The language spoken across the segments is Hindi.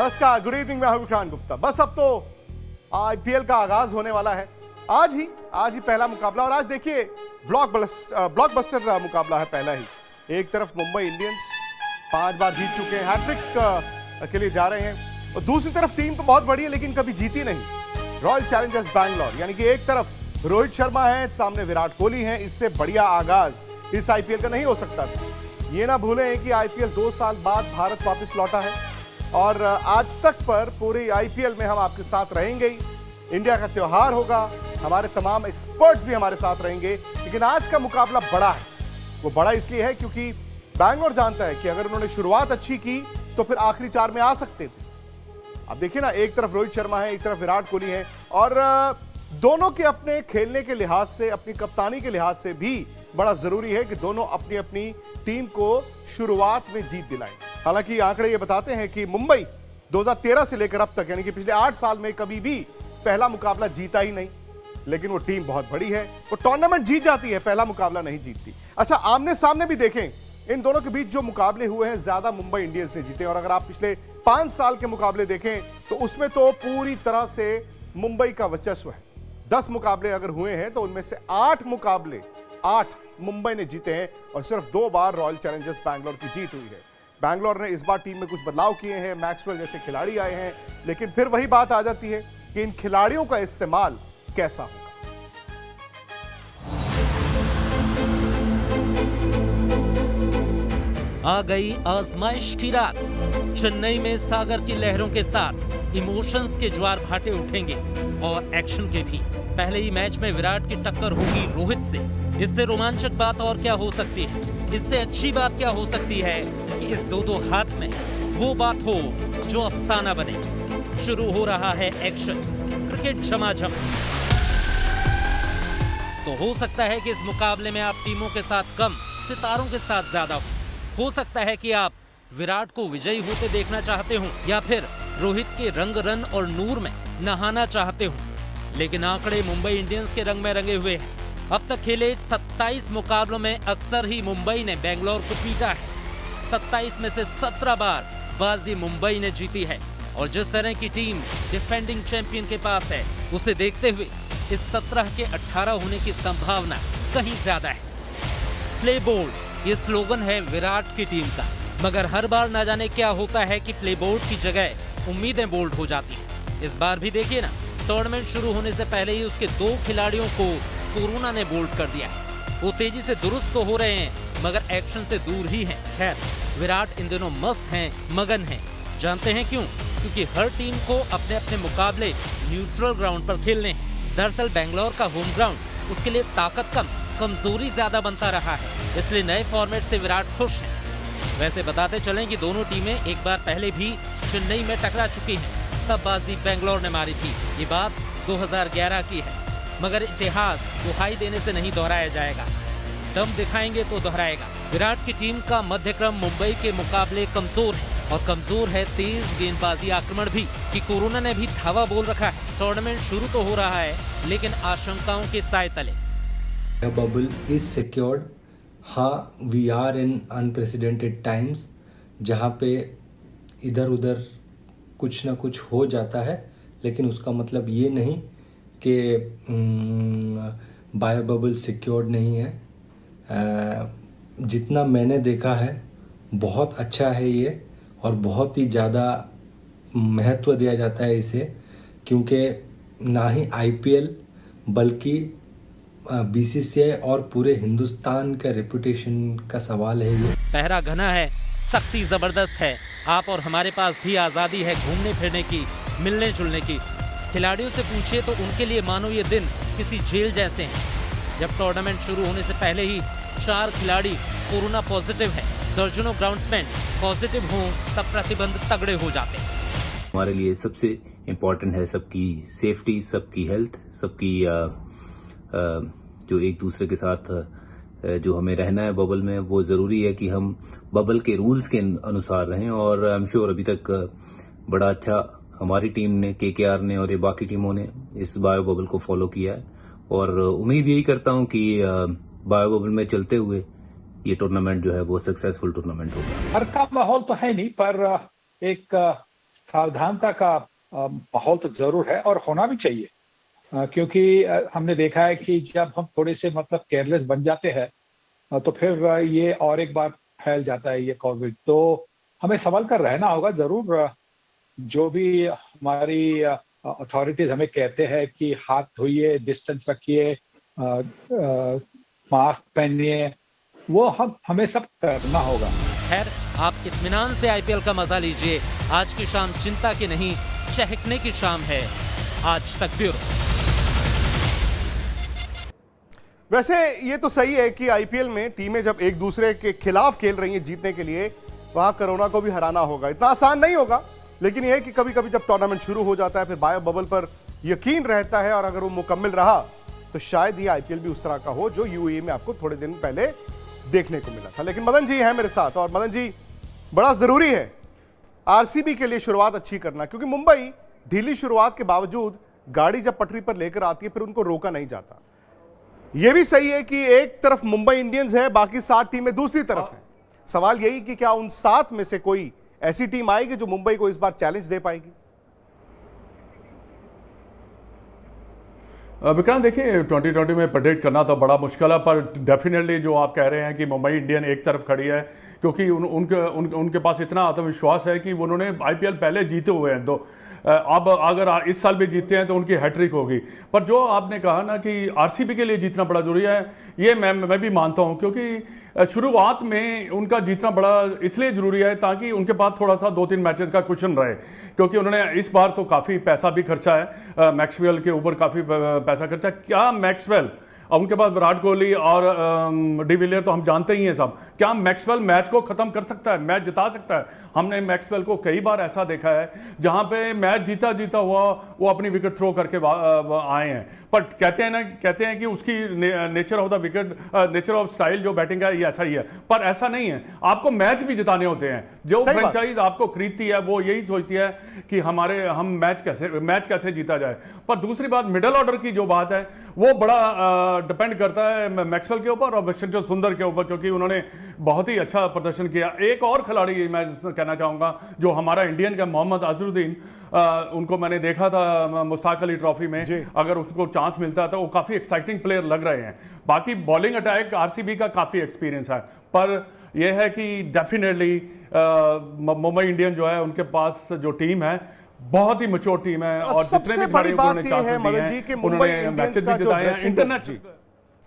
नमस्कार, गुड इवनिंग। मैं हूं विक्रांत गुप्ता। बस अब तो आईपीएल का आगाज होने वाला है। आज ही पहला मुकाबला, और आज देखिए ब्लॉकबस्टर मुकाबला है पहला ही। एक तरफ मुंबई इंडियंस 5 बार जीत चुके हैं, हैट्रिक के लिए जा रहे हैं, और दूसरी तरफ टीम तो बहुत बड़ी है लेकिन कभी जीती नहीं, रॉयल चैलेंजर्स बैंगलोर। यानी कि एक तरफ रोहित शर्मा है, सामने विराट कोहली है। इससे बढ़िया आगाज इस आईपीएल का नहीं हो सकता था। ये ना भूलें कि आईपीएल 2 साल बाद भारत वापस लौटा है, और आज तक पर पूरे आईपीएल में हम आपके साथ रहेंगे ही। इंडिया का त्योहार होगा, हमारे तमाम एक्सपर्ट्स भी हमारे साथ रहेंगे। लेकिन आज का मुकाबला बड़ा है। वो बड़ा इसलिए है क्योंकि बैंगलोर जानता है कि अगर उन्होंने शुरुआत अच्छी की तो फिर आखिरी 4 में आ सकते थे। अब देखिए ना, एक तरफ रोहित शर्मा है, एक तरफ विराट कोहली है, और दोनों के अपने खेलने के लिहाज से, अपनी कप्तानी के लिहाज से भी बड़ा जरूरी है कि दोनों अपनी अपनी टीम को शुरुआत में जीत दिलाएं। हालांकि आंकड़े ये बताते हैं कि मुंबई 2013 से लेकर अब तक, यानी कि पिछले 8 साल में कभी भी पहला मुकाबला जीता ही नहीं। लेकिन वो टीम बहुत बड़ी है, वो टूर्नामेंट जीत जाती है, पहला मुकाबला नहीं जीतती। अच्छा, आमने सामने भी देखें, इन दोनों के बीच जो मुकाबले हुए हैं, ज्यादा मुंबई इंडियंस ने जीते। और अगर आप पिछले 5 साल के मुकाबले देखें तो उसमें तो पूरी तरह से मुंबई का वर्चस्व है। 10 मुकाबले अगर हुए हैं तो उनमें से 8 मुंबई ने जीते हैं, और सिर्फ 2 बार रॉयल चैलेंजर्स बैंगलोर की जीत हुई है। बैंगलोर ने इस बार टीम में कुछ बदलाव किए हैं, मैक्सवेल जैसे खिलाड़ी आए हैं, लेकिन फिर वही बात आ जाती है कि इन खिलाड़ियों का इस्तेमाल कैसा होगा। आ गई आजमाइश की रात। चेन्नई में सागर की लहरों के साथ इमोशंस के ज्वार भाटे उठेंगे, और एक्शन के भी। पहले ही मैच में विराट की टक्कर होगी रोहित से। इससे रोमांचक बात और क्या हो सकती है? इससे अच्छी बात क्या हो सकती है कि इस दो हाथ में वो बात हो जो अफसाना बने। शुरू हो रहा है एक्शन, क्रिकेट झमाझम। तो हो सकता है कि इस मुकाबले में आप टीमों के साथ कम, सितारों के साथ ज्यादा हो सकता है कि आप विराट को विजयी होते देखना चाहते हो, या फिर रोहित के रंग रन और नूर में नहाना चाहते हो। लेकिन आंकड़े मुंबई इंडियंस के रंग में रंगे हुए हैं। अब तक खेले 27 मुकाबलों में अक्सर ही मुंबई ने बेंगलोर को पीटा है। 27 में से 17 बार बाजी मुंबई ने जीती है, और जिस तरह की टीम डिफेंडिंग चैंपियन के पास है, उसे देखते हुए इस 17 के 18 होने की संभावना कहीं ज्यादा है। प्ले बोल्ड, ये स्लोगन है विराट की टीम का, मगर हर बार ना जाने क्या होता है कि प्ले बोर्ड की जगह उम्मीदें बोल्ड हो जाती हैं। इस बार भी देखिए ना, टूर्नामेंट शुरू होने से पहले ही उसके 2 खिलाड़ियों को कोरोना ने बोल्ड कर दिया। वो तेजी से दुरुस्त तो हो रहे हैं, मगर एक्शन से दूर ही हैं। खैर, विराट इन दिनों मस्त हैं, मगन हैं। जानते हैं क्यों? क्योंकि हर टीम को अपने अपने मुकाबले न्यूट्रल ग्राउंड पर खेलने हैं। दरअसल बेंगलोर का होम ग्राउंड उसके लिए ताकत कम, कमजोरी ज्यादा बनता रहा है, इसलिए नए फॉर्मेट से विराट खुश हैं। वैसे बताते चलें कि दोनों टीमें एक बार पहले भी चेन्नई में टकरा चुकी हैं। तब बाजी बेंगलोर ने मारी थी। ये बात 2011 की है, मगर इतिहास दुहाई देने से नहीं दोहराया जाएगा। दम दिखाएंगे तो दोहराएगा। विराट की टीम का मध्यक्रम मुंबई के मुकाबले कमजोर है, और कमजोर है तेज गेंदबाजी आक्रमण भी, कि कोरोना ने भी धावा बोल रखा है। टूर्नामेंट शुरू तो हो रहा है, लेकिन आशंकाओं के साए तले। The bubble is secured. हाँ, we are in unprecedented times, जहाँ पे इधर उधर कुछ ना कुछ हो जाता है, लेकिन उसका मतलब ये नहीं कि बायो बबल सिक्योर्ड नहीं है। जितना मैंने देखा है बहुत अच्छा है ये, और बहुत ही ज़्यादा महत्व दिया जाता है इसे, क्योंकि ना ही आईपीएल बल्कि बीसीसीआई और पूरे हिंदुस्तान का रेपुटेशन का सवाल है ये। पहरा घना है, सख्ती जबरदस्त है। आप और हमारे पास भी आज़ादी है घूमने फिरने की, मिलने जुलने की। खिलाड़ियों से पूछिए तो उनके लिए मानो ये दिन किसी जेल जैसे हैं। जब टूर्नामेंट शुरू होने से पहले ही 4 खिलाड़ी कोरोना पॉजिटिव है, दर्जनों ग्राउंड्समैन पॉजिटिव हों, तब प्रतिबंध तगड़े हो जाते हैं। हमारे लिए सबसे इम्पोर्टेंट है सबकी सेफ्टी, सबकी हेल्थ, सबकी जो एक दूसरे के साथ जो हमें रहना है बबल में, वो ज़रूरी है कि हम बबल के रूल्स के अनुसार रहें। और आई एम श्योर अभी तक बड़ा अच्छा हमारी टीम ने, केकेआर ने और ये बाकी टीमों ने इस बायो बबल को फॉलो किया है, और उम्मीद यही करता हूं कि बायो बबल में चलते हुए ये टूर्नामेंट जो है वो सक्सेसफुल टूर्नामेंट होगा। डर का माहौल तो है नहीं, पर एक सावधानता का माहौल तो जरूर है और होना भी चाहिए, क्योंकि हमने देखा है कि जब हम थोड़े से मतलब केयरलेस बन जाते हैं तो फिर ये और एक बार फैल जाता है ये कोविड। तो हमें संभल कर रहना होगा जरूर। जो भी हमारी अथॉरिटीज हमें कहते हैं कि हाथ धोइए, डिस्टेंस रखिए, मास्क पहनिए, वो हमें सब करना होगा। खैर, आप इत्मीनान से आईपीएल का मजा लीजिए। आज की शाम चिंता की नहीं, चहकने की शाम है। आज तक ब्यूरो। वैसे ये तो सही है कि आईपीएल में टीमें जब एक दूसरे के खिलाफ खेल रही हैं जीतने के लिए, वहां कोरोना को भी हराना होगा। इतना आसान नहीं होगा, लेकिन यह है कि कभी कभी जब टूर्नामेंट शुरू हो जाता है फिर बायो बबल पर यकीन रहता है, और अगर वो मुकम्मल रहा तो शायद ये आईपीएल भी उस तरह का हो जो यूएई में आपको थोड़े दिन पहले देखने को मिला था। लेकिन मदन जी हैं मेरे साथ, और मदन जी, बड़ा जरूरी है आरसीबी के लिए शुरुआत अच्छी करना, क्योंकि मुंबई ढीली शुरुआत के बावजूद गाड़ी जब पटरी पर लेकर आती है फिर उनको रोका नहीं जाता। यह भी सही है कि एक तरफ मुंबई इंडियंस है, बाकी 7 टीमें दूसरी तरफ है। सवाल यही कि क्या उन 7 में से कोई ऐसी टीम आएगी जो मुंबई को इस बार चैलेंज दे पाएगी? विक्रांत, देखिए 2020 में प्रेडिक्ट करना तो बड़ा मुश्किल है, पर डेफिनेटली जो आप कह रहे हैं कि मुंबई इंडियन एक तरफ खड़ी है, क्योंकि उनके पास इतना आत्मविश्वास है कि उन्होंने आईपीएल पहले जीते हुए हैं। तो अब अगर इस साल भी जीतते हैं तो उनकी हैट्रिक होगी। पर जो आपने कहा ना कि आरसीबी के लिए जीतना बड़ा जरूरी है, ये मैं भी मानता हूं, क्योंकि शुरुआत में उनका जीतना बड़ा इसलिए जरूरी है ताकि उनके पास थोड़ा सा 2-3 मैचेस का कुशन रहे, क्योंकि उन्होंने इस बार तो काफ़ी पैसा भी खर्चा है, मैक्सवेल के ऊपर काफ़ी पैसा खर्चा। क्या मैक्सवेल, अब उनके पास विराट कोहली और डिविलियर तो हम जानते ही हैं सब, क्या मैक्सवेल मैच को खत्म कर सकता है, मैच जिता सकता है? हमने मैक्सवेल को कई बार ऐसा देखा है जहां पे मैच जीता हुआ वो अपनी विकेट थ्रो करके आए हैं। पर कहते हैं कि उसकी nature of the wicket, nature of style जो बैटिंग है ये ऐसा ही है, पर ऐसा नहीं है। आपको मैच भी जिताने होते हैं। जो फ्रेंचाइज आपको खरीदती है वो यही सोचती है कि हम मैच कैसे जीता जाए। पर दूसरी बात, मिडिल ऑर्डर की जो बात है वो बड़ा डिपेंड करता है मैक्सवेल के ऊपर और वशिंगटन सुंदर के ऊपर, क्योंकि उन्होंने बहुत ही अच्छा प्रदर्शन किया। एक और खिलाड़ी मैं कहना चाहूंगा जो हमारा इंडियन का, मोहम्मद अजहरुद्दीन, उनको मैंने देखा था मुश्ताक अली ट्रॉफी में, अगर उसको चांस मिलता है तो वो काफी एक्साइटिंग प्लेयर लग रहे हैं। बाकी बॉलिंग अटैक आरसीबी का काफी एक्सपीरियंस है, पर यह है कि डेफिनेटली मुंबई इंडियन जो है उनके पास जो टीम है बहुत ही मैच्योर टीम है, और जितने भी बड़ी बात है मदन जी कि मुंबई इंडियंस का जो इंटरनेशनल,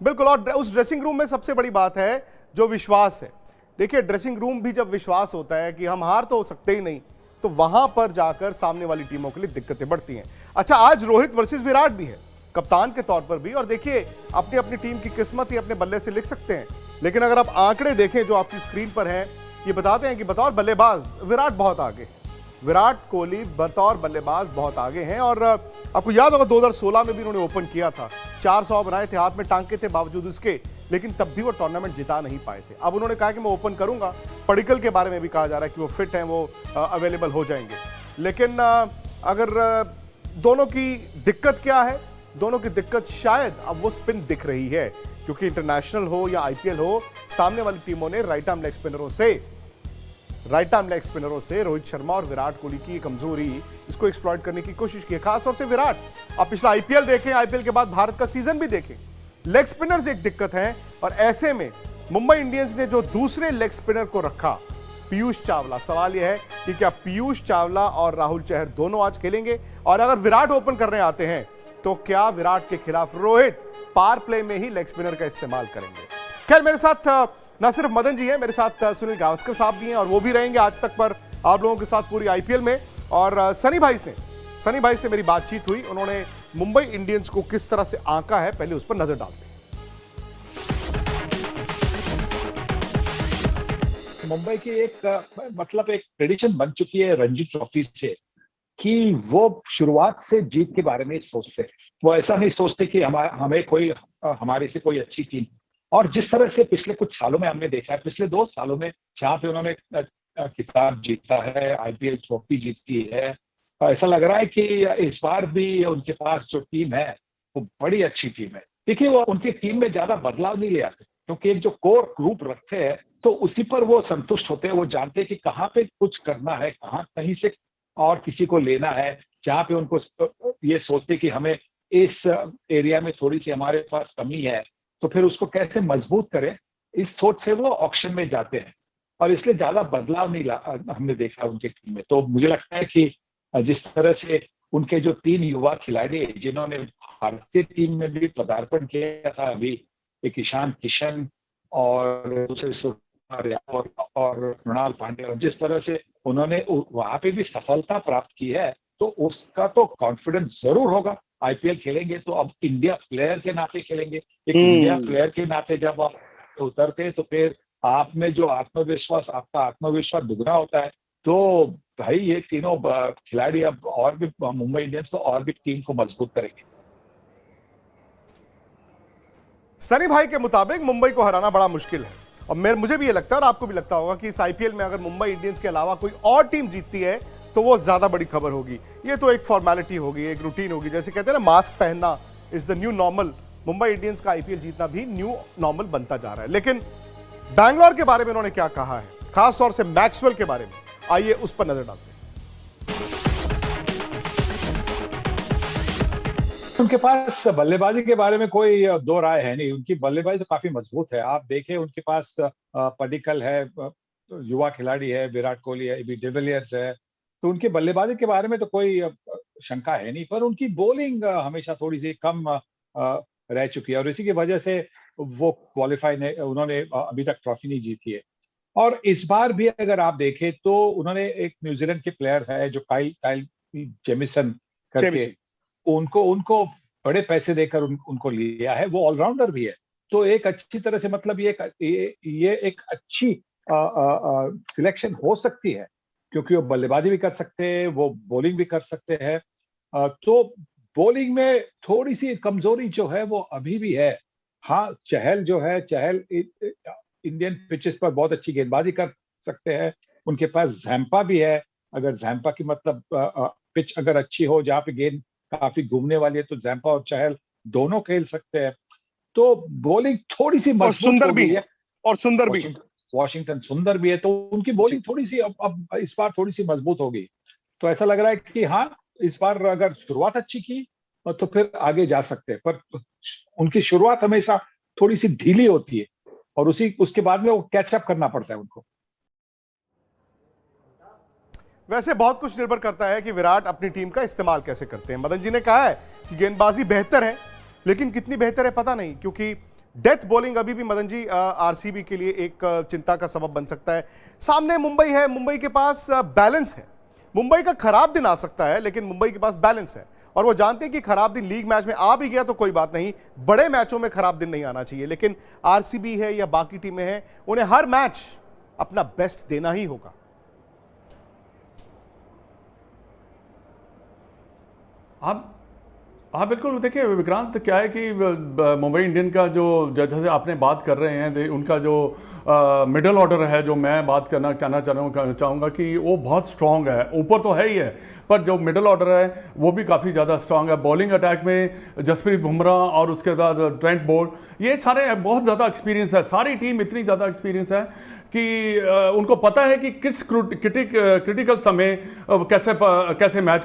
बिल्कुल, और उस ड्रेसिंग रूम में सबसे बड़ी बात है जो विश्वास है। देखिए, ड्रेसिंग रूम भी जब विश्वास होता है कि हम हार तो हो सकते ही नहीं, तो वहां पर जाकर सामने वाली टीमों के लिए दिक्कतें बढ़ती हैं। अच्छा, आज रोहित वर्सेस विराट भी है कप्तान के तौर पर भी, और देखिए अपनी अपनी टीम की किस्मत ही अपने बल्ले से लिख सकते हैं। लेकिन अगर आप आंकड़े देखें जो आपकी स्क्रीन पर हैं, ये बताते हैं कि बतौर बल्लेबाज विराट बहुत आगे है। विराट कोहली बतौर बल्लेबाज बहुत आगे हैं, और आपको याद होगा 2016 में भी उन्होंने ओपन किया था, 400 बनाए थे, हाथ में टांके थे बावजूद उसके, लेकिन तब भी वो टूर्नामेंट जिता नहीं पाए थे। अब उन्होंने कहा कि मैं ओपन करूंगा। पडिक्कल के बारे में भी कहा जा रहा है कि वो फिट हैं, वो अवेलेबल हो जाएंगे। लेकिन अगर दोनों की दिक्कत क्या है? दोनों की दिक्कत शायद अब वो स्पिन दिख रही है, क्योंकि इंटरनेशनल हो या आईपीएल हो, सामने वाली टीमों ने राइट आर्म लेग स्पिनरों से रोहित शर्मा और विराट कोहली की कमजोरी इसको एक्सप्लॉइट करने की कोशिश की है, खासतौर से विराट। आप पिछला आईपीएल देखें, आईपीएल के बाद भारत का सीजन भी देखें, लेग स्पिनर्स एक दिक्कत है। और ऐसे में मुंबई इंडियंस ने जो दूसरे लेग स्पिनर को रखा, पीयूष चावला, सवाल यह है कि क्या पीयूष चावला और राहुल चहर दोनों आज खेलेंगे? और अगर विराट ओपन करने आते हैं तो क्या विराट के खिलाफ रोहित पावर प्ले में ही लेग स्पिनर का इस्तेमाल करेंगे? खैर, मेरे साथ ना सिर्फ मदन जी हैं, मेरे साथ सुनील गावस्कर साहब भी हैं, और वो भी रहेंगे आज तक पर आप लोगों के साथ पूरी आईपीएल में। और सनी भाई से मेरी बातचीत हुई, उन्होंने मुंबई इंडियंस को किस तरह से आंका है, पहले उस पर नजर डालते हैं। मुंबई की एक प्रेडिक्शन बन चुकी है रणजी ट्रॉफी से कि वो शुरुआत से जीत के बारे में सोचते हैं। वो ऐसा नहीं सोचते कि हमारे से कोई अच्छी टीम। और जिस तरह से पिछले कुछ सालों में हमने देखा है, पिछले 2 सालों में जहां पे उन्होंने खिताब जीता है, आईपीएल ट्रॉफी जीती है, ऐसा लग रहा है कि इस बार भी उनके पास जो टीम है वो बड़ी अच्छी टीम है। देखिए, वो उनकी टीम में ज्यादा बदलाव नहीं ले आते, क्योंकि एक जो कोर ग्रुप रखते हैं तो उसी पर वो संतुष्ट होते हैं। वो जानते हैं कि कहाँ पे कुछ करना है, कहीं से और किसी को लेना है, जहां पे उनको ये सोचते कि हमें इस एरिया में थोड़ी सी हमारे पास कमी है, तो फिर उसको कैसे मजबूत करें, इस सोच से वो ऑक्शन में जाते हैं। और इसलिए ज्यादा बदलाव नहीं हमने देखा उनके टीम में। तो मुझे लगता है कि जिस तरह से उनके जो 3 युवा खिलाड़ी जिन्होंने भारतीय टीम में भी पदार्पण किया था अभी, एक ईशान किशन और दूसरे सूर्य और मृणाल पांडे, और जिस तरह से उन्होंने वहां पे भी सफलता प्राप्त की है, तो उसका तो कॉन्फिडेंस जरूर होगा। आईपीएल खेलेंगे तो अब इंडिया प्लेयर के नाते खेलेंगे। एक इंडिया प्लेयर के नाते जब आप उतरते हैं तो फिर आप में जो आत्मविश्वास, आपका आत्मविश्वास दुगना होता है। तो भाई ये तीनों खिलाड़ी अब और भी मुंबई इंडियंस को और भी टीम को मजबूत करेंगे। सनी भाई के मुताबिक मुंबई को हराना बड़ा मुश्किल है, और मुझे भी ये लगता है और आपको भी लगता होगा कि इस आईपीएल में अगर मुंबई इंडियंस के अलावा कोई और टीम जीतती है तो वो ज्यादा बड़ी खबर होगी। ये तो एक फॉर्मेलिटी होगी, एक रूटीन होगी, जैसे कहते हैं ना मास्क पहनना is the new normal. Mumbai Indians का आईपीएल जीतना भी न्यू नॉर्मल बनता जा रहा है। लेकिन बैंगलोर के बारे में उन्होंने क्या कहा है, खास तौर से मैक्सवेल के बारे में, आइए उस पर नजर डालते हैं। उनके पास बल्लेबाजी के बारे में कोई दो राय है नहीं। उनकी बल्लेबाजी तो काफी मजबूत है। आप देखें उनके पास पडिक्कल है, युवा खिलाड़ी है, विराट कोहली है, एबी डिविलियर्स है, तो उनकी बल्लेबाजी के बारे में तो कोई शंका है नहीं। पर उनकी बॉलिंग हमेशा थोड़ी सी कम रह चुकी है, और इसी की वजह से वो उन्होंने अभी तक ट्रॉफी नहीं जीती है। और इस बार भी अगर आप देखें तो उन्होंने एक न्यूजीलैंड के प्लेयर है जो काइल जेमिसन करके, उनको बड़े पैसे देकर उनको लिया है। वो ऑलराउंडर भी है, तो एक अच्छी तरह से मतलब ये एक अच्छी सिलेक्शन हो सकती है, क्योंकि वो बल्लेबाजी भी कर सकते हैं, वो बॉलिंग भी कर सकते हैं। तो बॉलिंग में थोड़ी सी कमजोरी जो है वो अभी भी है। हाँ, चहल इंडियन पिचेस पर बहुत अच्छी गेंदबाजी कर सकते हैं। उनके पास ज़ैम्पा भी है। अगर ज़ैम्पा की मतलब पिच अगर अच्छी हो, जहाँ पे गेंद काफी घूमने वाली है, तो ज़ैम्पा और चहल दोनों खेल सकते हैं। तो बॉलिंग थोड़ी सी मजबूत सुंदर भी है, और सुंदर भी वॉशिंगटन सुंदर भी है, तो उनकी बॉलिंग थोड़ी सी अब इस बार थोड़ी सी मजबूत होगी। तो ऐसा लग रहा है कि हाँ, इस बार अगर शुरुआत अच्छी की तो फिर आगे जा सकते हैं। पर उनकी शुरुआत हमेशा थोड़ी सी ढीली होती है, और उसके बाद में वो कैचअप करना पड़ता है उनको। वैसे बहुत कुछ निर्भर करता है कि विराट अपनी टीम का इस्तेमाल कैसे करते हैं। मदन जी ने कहा है कि गेंदबाजी बेहतर है, लेकिन कितनी बेहतर है पता नहीं, क्योंकि डेथ बॉलिंग अभी भी मदन जी आरसीबी के लिए एक चिंता का सबब बन सकता है। सामने मुंबई है, मुंबई के पास बैलेंस है। मुंबई का खराब दिन आ सकता है, लेकिन मुंबई के पास बैलेंस है, और वो जानते हैं कि खराब दिन लीग मैच में आ भी गया तो कोई बात नहीं, बड़े मैचों में खराब दिन नहीं आना चाहिए। लेकिन आरसीबी है या बाकी टीमें हैं, उन्हें हर मैच अपना बेस्ट देना ही होगा। हाँ बिल्कुल। देखिए विक्रांत, क्या है कि मुंबई इंडियन का जो जैसे आपने बात कर रहे हैं, उनका जो मिडिल ऑर्डर है, जो मैं बात कहना चाहूँगा कि वो बहुत स्ट्रांग है। ऊपर तो है ही है, पर जो मिडिल ऑर्डर है वो भी काफ़ी ज़्यादा स्ट्रांग है। बॉलिंग अटैक में जसप्रीत बुमराह और उसके बाद ट्रेंट बोल्ट, ये सारे बहुत ज़्यादा एक्सपीरियंस है। सारी टीम इतनी ज़्यादा एक्सपीरियंस है कि उनको पता है कि किस क्रिटिकल समय कैसे मैच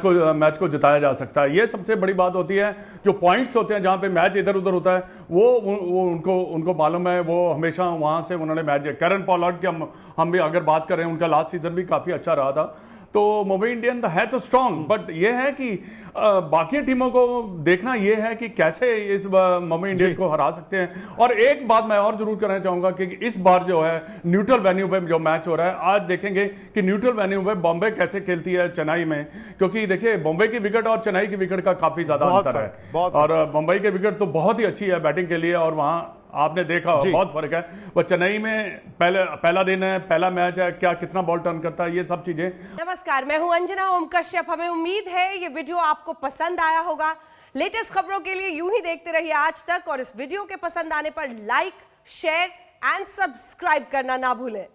को जिताया जा सकता है। ये सबसे बड़ी बात होती है। जो पॉइंट्स होते हैं जहाँ पे मैच इधर उधर होता है, वो उनको मालूम है। वो हमेशा वहाँ से उन्होंने मैच, कैरन पॉलार्ड की हम भी अगर बात करें, उनका लास्ट सीजन भी काफ़ी अच्छा रहा था। तो मुंबई इंडियन है तो स्ट्रांग, बट ये है कि बाकी टीमों को देखना ये है कि कैसे इस मुंबई इंडियन को हरा सकते हैं। और एक बात मैं और जरूर कहना चाहूंगा कि इस बार जो है न्यूट्रल वेन्यू पे जो मैच हो रहा है, आज देखेंगे कि न्यूट्रल वेन्यू पे बॉम्बे कैसे खेलती है चेन्नई में, क्योंकि देखिए बॉम्बे की विकेट और चेन्नई की विकेट का काफी ज्यादा अंतर है। और बॉम्बे की विकेट तो बहुत ही अच्छी है बैटिंग के लिए, और वहां आपने देखा बहुत फर्क है। वो चेन्नई में पहला दिन है, पहला मैच है, क्या कितना बॉल टर्न करता है, ये सब चीजें। नमस्कार, मैं हूं अंजना ओम कश्यप। हमें उम्मीद है ये वीडियो आपको पसंद आया होगा। लेटेस्ट खबरों के लिए यूं ही देखते रहिए आज तक, और इस वीडियो के पसंद आने पर लाइक, शेयर एंड सब्सक्राइब करना ना भूलें।